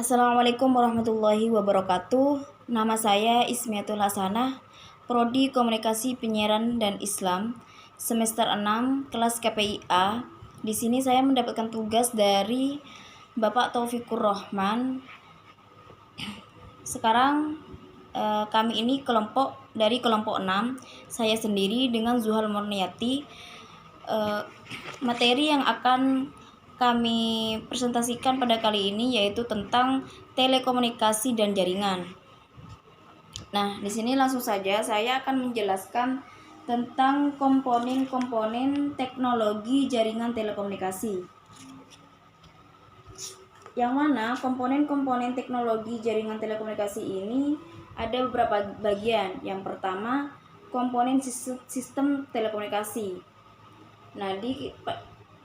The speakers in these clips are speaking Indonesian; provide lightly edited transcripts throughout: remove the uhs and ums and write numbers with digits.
Assalamualaikum warahmatullahi wabarakatuh. Nama saya Ismiatul Hasanah, Prodi Komunikasi Penyiaran dan Islam, semester 6, kelas KPIA. Di sini saya mendapatkan tugas dari Bapak Taufikur Rahman. Sekarang kami ini dari kelompok 6, saya sendiri dengan Zuhal Murniati. Materi yang akan kami presentasikan pada kali ini yaitu tentang telekomunikasi dan jaringan. Nah, di sini langsung saja saya akan menjelaskan tentang komponen-komponen teknologi jaringan telekomunikasi. Yang mana komponen-komponen teknologi jaringan telekomunikasi ini ada beberapa bagian. Yang pertama, komponen sistem telekomunikasi. Nah,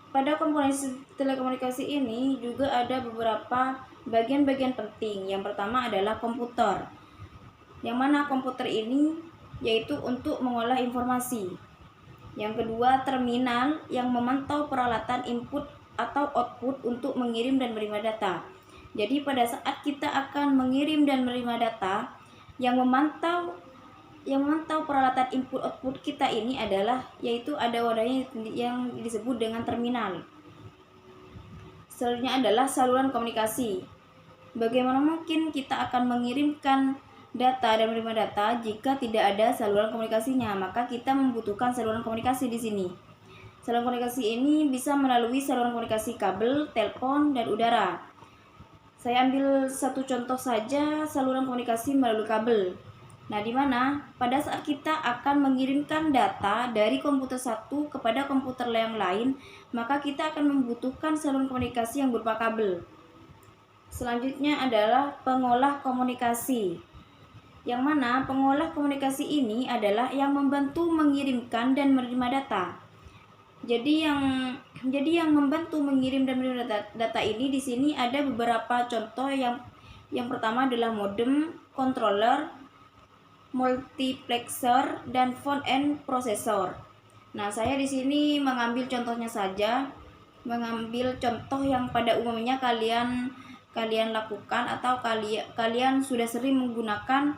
pada komponen telekomunikasi ini juga ada beberapa bagian-bagian penting. Yang pertama adalah komputer, yang mana komputer ini yaitu untuk mengolah informasi. Yang kedua, terminal yang memantau peralatan input atau output untuk mengirim dan menerima data. Jadi pada saat kita akan mengirim dan menerima data, yang memantau peralatan input output kita ini adalah yaitu ada wadahnya yang disebut dengan terminal. Selanjutnya adalah saluran komunikasi. Bagaimana mungkin kita akan mengirimkan data dan menerima data jika tidak ada saluran komunikasinya? Maka kita membutuhkan saluran komunikasi di sini. Saluran komunikasi ini bisa melalui saluran komunikasi kabel, telepon, dan udara. Saya ambil satu contoh saja saluran komunikasi melalui kabel. Nah, di mana pada saat kita akan mengirimkan data dari komputer satu kepada komputer yang lain, maka kita akan membutuhkan saluran komunikasi yang berupa kabel. Selanjutnya adalah pengolah komunikasi. Yang mana pengolah komunikasi ini adalah yang membantu mengirimkan dan menerima data. Jadi yang membantu mengirim dan menerima data ini di sini ada beberapa contoh. Yang pertama adalah modem, controller, multiplexer, dan phone and processor. Nah, saya di sini mengambil contohnya saja, mengambil contoh yang pada umumnya kalian lakukan atau kalian sudah sering menggunakan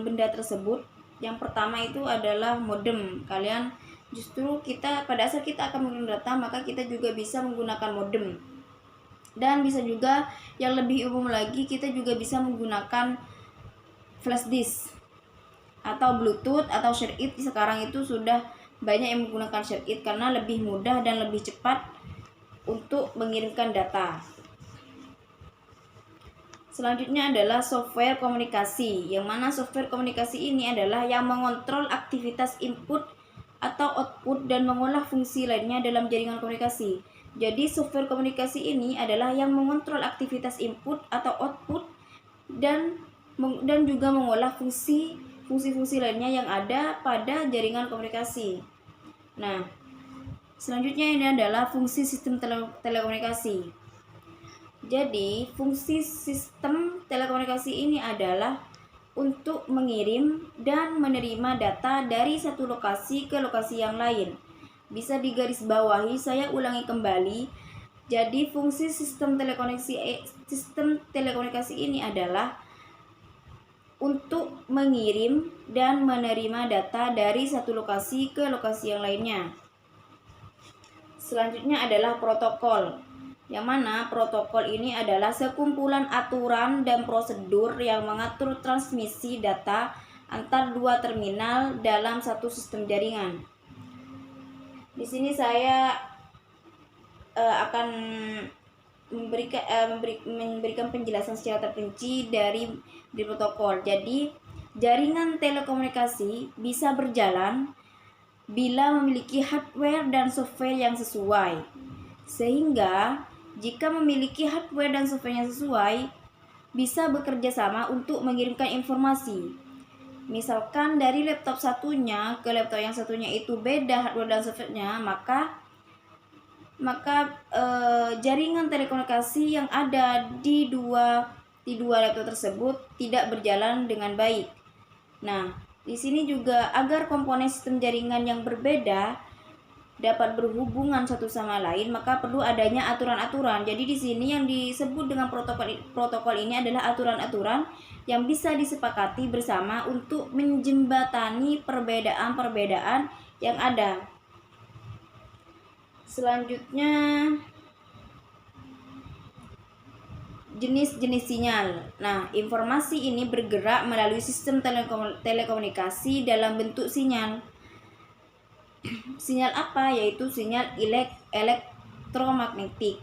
benda tersebut. Yang pertama itu adalah modem. Pada saat kita akan mengirim data, maka kita juga bisa menggunakan modem. Dan bisa juga yang lebih umum lagi, kita juga bisa menggunakan flash disk atau Bluetooth atau ShareIt. Sekarang itu sudah banyak yang menggunakan ShareIt karena lebih mudah dan lebih cepat untuk mengirimkan data. Selanjutnya adalah software komunikasi, yang mana software komunikasi ini adalah yang mengontrol aktivitas input atau output dan mengolah fungsi lainnya dalam jaringan komunikasi. Jadi software komunikasi ini adalah yang mengontrol aktivitas input atau output dan juga mengolah fungsi-fungsi lainnya yang ada pada jaringan komunikasi. Nah, selanjutnya ini adalah fungsi sistem telekomunikasi. Jadi, fungsi sistem telekomunikasi ini adalah untuk mengirim dan menerima data dari satu lokasi ke lokasi yang lain. Bisa digarisbawahi, saya ulangi kembali. Jadi, fungsi sistem telekomunikasi ini adalah untuk mengirim dan menerima data dari satu lokasi ke lokasi yang lainnya. Selanjutnya adalah protokol, yang mana protokol ini adalah sekumpulan aturan dan prosedur yang mengatur transmisi data antar dua terminal dalam satu sistem jaringan. Di sini saya akan memberikan penjelasan secara terperinci dari protokol. Jadi, jaringan telekomunikasi bisa berjalan bila memiliki hardware dan software yang sesuai. Sehingga, jika memiliki hardware dan software yang sesuai, bisa bekerja sama untuk mengirimkan informasi. Misalkan dari laptop satunya ke laptop yang satunya itu beda hardware dan softwarenya, maka jaringan telekomunikasi yang ada di dua laptop tersebut tidak berjalan dengan baik. Nah, di sini juga agar komponen sistem jaringan yang berbeda dapat berhubungan satu sama lain, maka perlu adanya aturan-aturan. Jadi di sini yang disebut dengan protokol ini adalah aturan-aturan yang bisa disepakati bersama untuk menjembatani perbedaan-perbedaan yang ada. Selanjutnya, jenis-jenis sinyal. Nah, informasi ini bergerak melalui sistem telekomunikasi dalam bentuk sinyal. Sinyal apa? Yaitu sinyal elektromagnetik.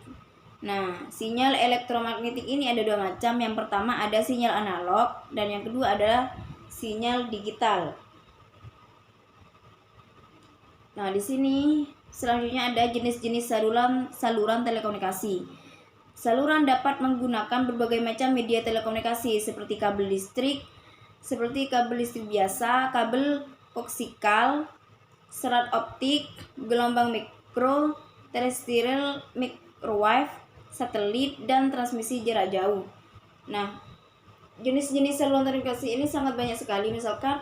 Nah, sinyal elektromagnetik ini ada dua macam. Yang pertama ada sinyal analog dan yang kedua adalah sinyal digital. Nah, di sini selanjutnya ada jenis-jenis saluran telekomunikasi. Saluran dapat menggunakan berbagai macam media telekomunikasi seperti kabel listrik biasa, kabel koksikal, serat optik, gelombang mikro, terestrial, microwave, satelit, dan transmisi jarak jauh. Nah, jenis-jenis saluran telekomunikasi ini sangat banyak sekali. Misalkan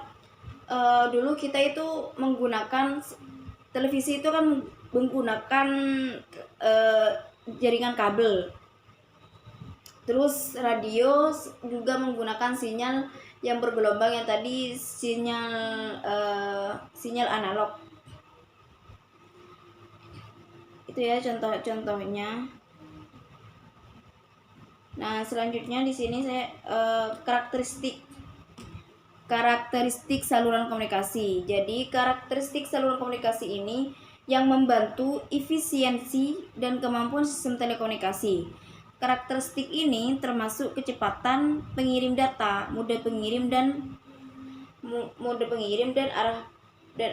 dulu kita itu menggunakan televisi itu kan menggunakan jaringan kabel. Terus radio juga menggunakan sinyal yang bergelombang, yang tadi sinyal analog. Itu ya contoh-contohnya. Nah, selanjutnya di sini saya karakteristik saluran komunikasi. Jadi, karakteristik saluran komunikasi ini yang membantu efisiensi dan kemampuan sistem telekomunikasi. Karakteristik ini termasuk kecepatan pengirim data, mode pengirim dan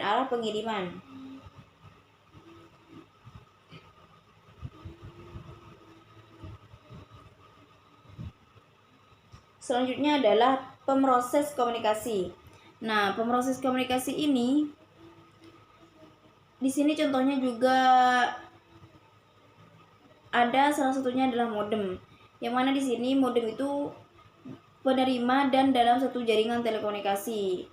arah pengiriman. Selanjutnya adalah pemroses komunikasi. Nah, pemroses komunikasi ini di sini contohnya juga ada, salah satunya adalah modem. Yang mana di sini modem itu penerima dan dalam satu jaringan telekomunikasi.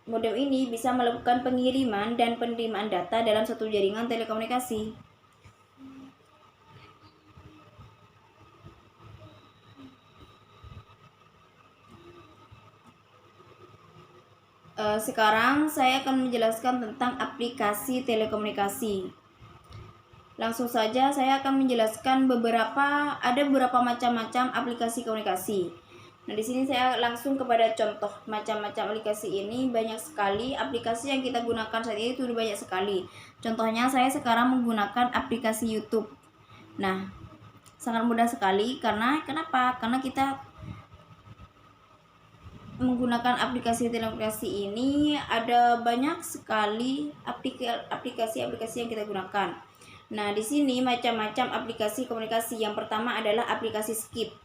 Modem ini bisa melakukan pengiriman dan penerimaan data dalam satu jaringan telekomunikasi. Sekarang saya akan menjelaskan tentang aplikasi telekomunikasi. Langsung saja saya akan menjelaskan ada beberapa macam-macam aplikasi komunikasi. Nah, di sini saya langsung kepada contoh macam-macam aplikasi ini. Banyak sekali aplikasi yang kita gunakan saat ini, itu banyak sekali. Contohnya saya sekarang menggunakan aplikasi YouTube. Nah, sangat mudah sekali kenapa? Karena kita menggunakan aplikasi telekomunikasi ini ada banyak sekali aplikasi-aplikasi yang kita gunakan. Nah, di sini macam-macam aplikasi komunikasi. Yang pertama adalah aplikasi skip,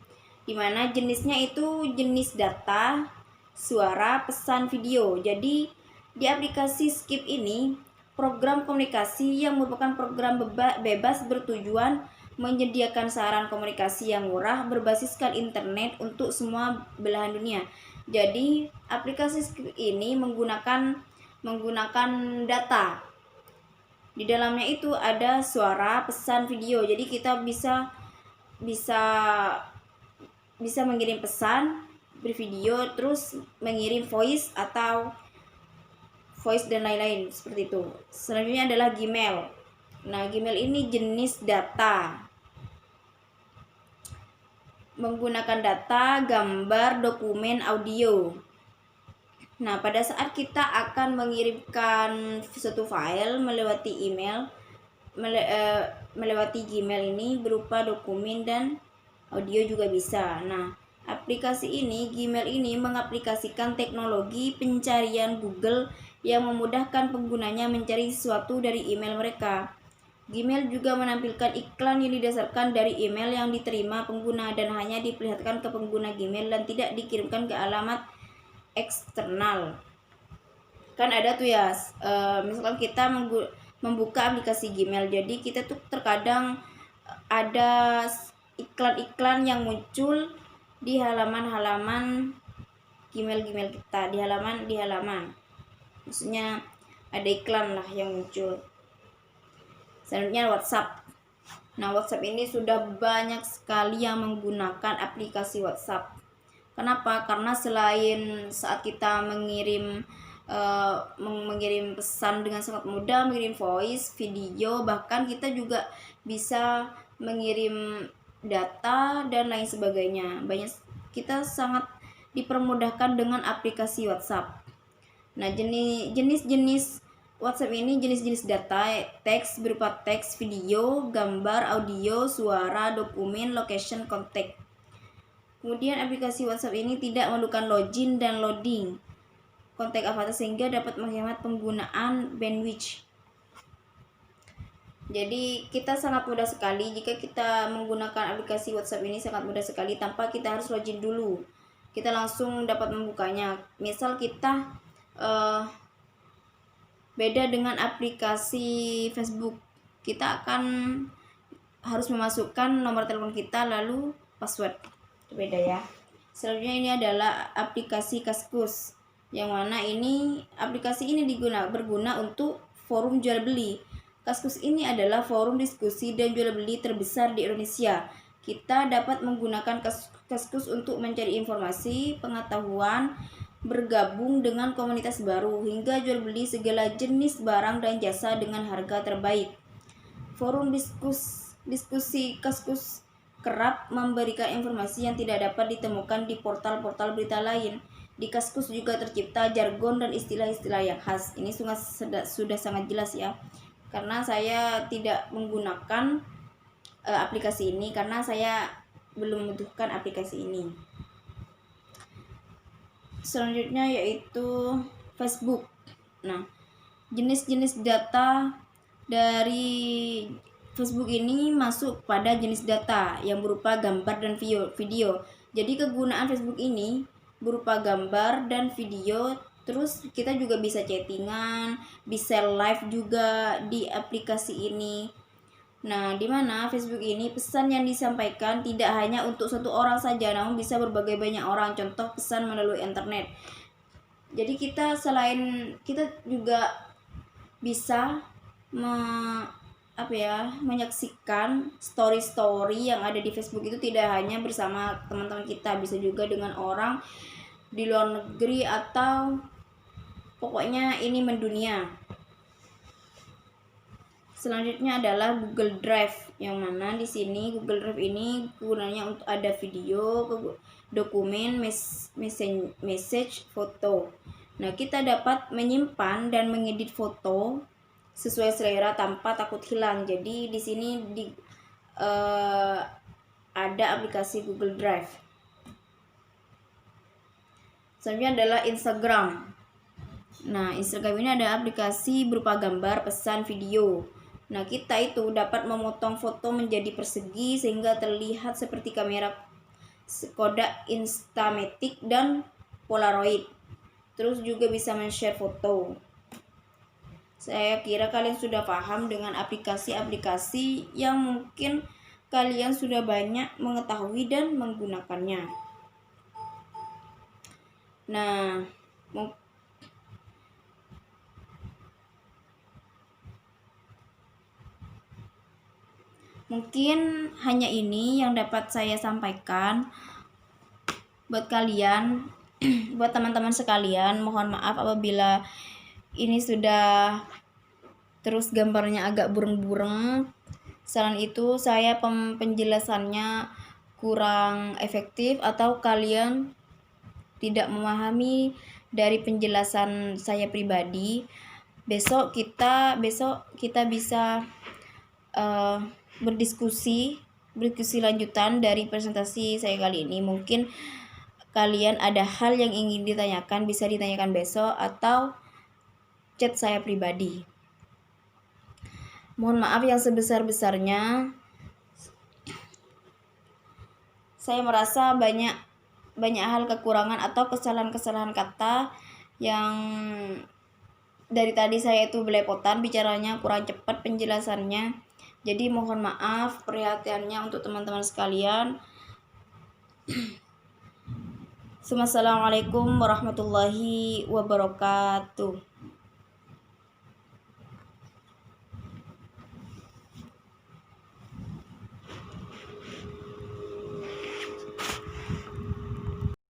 di mana jenisnya itu jenis data, suara, pesan, video. Jadi, di aplikasi skip ini program komunikasi yang merupakan program bebas bertujuan menyediakan saran komunikasi yang murah berbasiskan internet untuk semua belahan dunia. Jadi, aplikasi skip ini menggunakan data. Di dalamnya itu ada suara, pesan, video. Jadi kita bisa mengirim pesan bervideo, terus mengirim voice dan lain-lain seperti itu. Selanjutnya adalah Gmail. Nah, Gmail ini jenis data. Menggunakan data, gambar, dokumen, audio. Nah, pada saat kita akan mengirimkan suatu file melewati email, melewati Gmail ini berupa dokumen dan audio juga bisa. Nah, aplikasi ini, Gmail ini mengaplikasikan teknologi pencarian Google yang memudahkan penggunanya mencari sesuatu dari email mereka. Gmail juga menampilkan iklan yang didasarkan dari email yang diterima pengguna dan hanya diperlihatkan ke pengguna Gmail dan tidak dikirimkan ke alamat eksternal. Kan ada tuh ya, misalkan kita membuka aplikasi Gmail, jadi kita tuh terkadang ada iklan-iklan yang muncul di halaman-halaman Gmail kita, di halaman maksudnya ada iklan lah yang muncul. Selanjutnya WhatsApp. Nah, WhatsApp ini sudah banyak sekali yang menggunakan aplikasi WhatsApp. Kenapa? Karena selain saat kita mengirim pesan dengan sangat mudah, mengirim voice, video, bahkan kita juga bisa mengirim data dan lain sebagainya. Kita sangat dipermudahkan dengan aplikasi WhatsApp. Nah, jenis-jenis WhatsApp ini jenis-jenis data, teks berupa teks, video, gambar, audio, suara, dokumen, location, kontak. Kemudian aplikasi WhatsApp ini tidak memerlukan login dan loading kontak avatar sehingga dapat menghemat penggunaan bandwidth. Jadi kita sangat mudah sekali jika kita menggunakan aplikasi WhatsApp ini, sangat mudah sekali tanpa kita harus login dulu. Kita langsung dapat membukanya. Misal kita beda dengan aplikasi Facebook, kita akan harus memasukkan nomor telepon kita lalu password. Beda ya. Selanjutnya ini adalah aplikasi Kaskus, yang mana ini aplikasi ini berguna untuk forum jual beli. Kaskus ini adalah forum diskusi dan jual beli terbesar di Indonesia. Kita dapat menggunakan Kaskus untuk mencari informasi, pengetahuan, bergabung dengan komunitas baru, hingga jual beli segala jenis barang dan jasa dengan harga terbaik. Forum diskusi Kaskus kerap memberikan informasi yang tidak dapat ditemukan di portal-portal berita lain. Di Kaskus juga tercipta jargon dan istilah-istilah yang khas. Ini sudah sangat jelas ya, karena saya tidak menggunakan aplikasi ini karena saya belum membutuhkan aplikasi ini. Selanjutnya yaitu Facebook. Nah, jenis-jenis data dari Facebook ini masuk pada jenis data yang berupa gambar dan video. Jadi kegunaan Facebook ini berupa gambar dan video. Terus kita juga bisa chattingan, bisa live juga di aplikasi ini. Nah, di mana Facebook ini pesan yang disampaikan tidak hanya untuk satu orang saja, namun bisa berbagai banyak orang. Contoh pesan melalui internet. Jadi kita juga bisa menyaksikan story yang ada di Facebook itu tidak hanya bersama teman-teman kita, bisa juga dengan orang di luar negeri atau pokoknya ini mendunia. Selanjutnya adalah Google Drive, yang mana di sini Google Drive ini gunanya untuk ada video, dokumen, message, foto. Nah, kita dapat menyimpan dan mengedit foto sesuai selera tanpa takut hilang. Jadi di sini ada aplikasi Google Drive. Selanjutnya adalah Instagram. Nah, Instagram ini ada aplikasi berupa gambar, pesan, video. Nah, kita itu dapat memotong foto menjadi persegi sehingga terlihat seperti kamera Kodak Instamatic dan Polaroid. Terus juga bisa men-share foto. Saya kira kalian sudah paham dengan aplikasi-aplikasi yang mungkin kalian sudah banyak mengetahui dan menggunakannya. Nah, mungkin hanya ini yang dapat saya sampaikan buat kalian, buat teman-teman sekalian. Mohon maaf apabila ini sudah terus gambarnya agak bureng-bureng. Selain itu saya penjelasannya kurang efektif atau kalian tidak memahami dari penjelasan saya pribadi. Besok kita bisa berdiskusi lanjutan dari presentasi saya kali ini. Mungkin kalian ada hal yang ingin ditanyakan, bisa ditanyakan besok atau chat saya pribadi. Mohon maaf yang sebesar-besarnya. Saya merasa banyak hal kekurangan atau kesalahan-kesalahan kata yang dari tadi saya itu belepotan, bicaranya kurang cepat penjelasannya. Jadi mohon maaf perhatiannya untuk teman-teman sekalian. Assalamualaikum warahmatullahi wabarakatuh.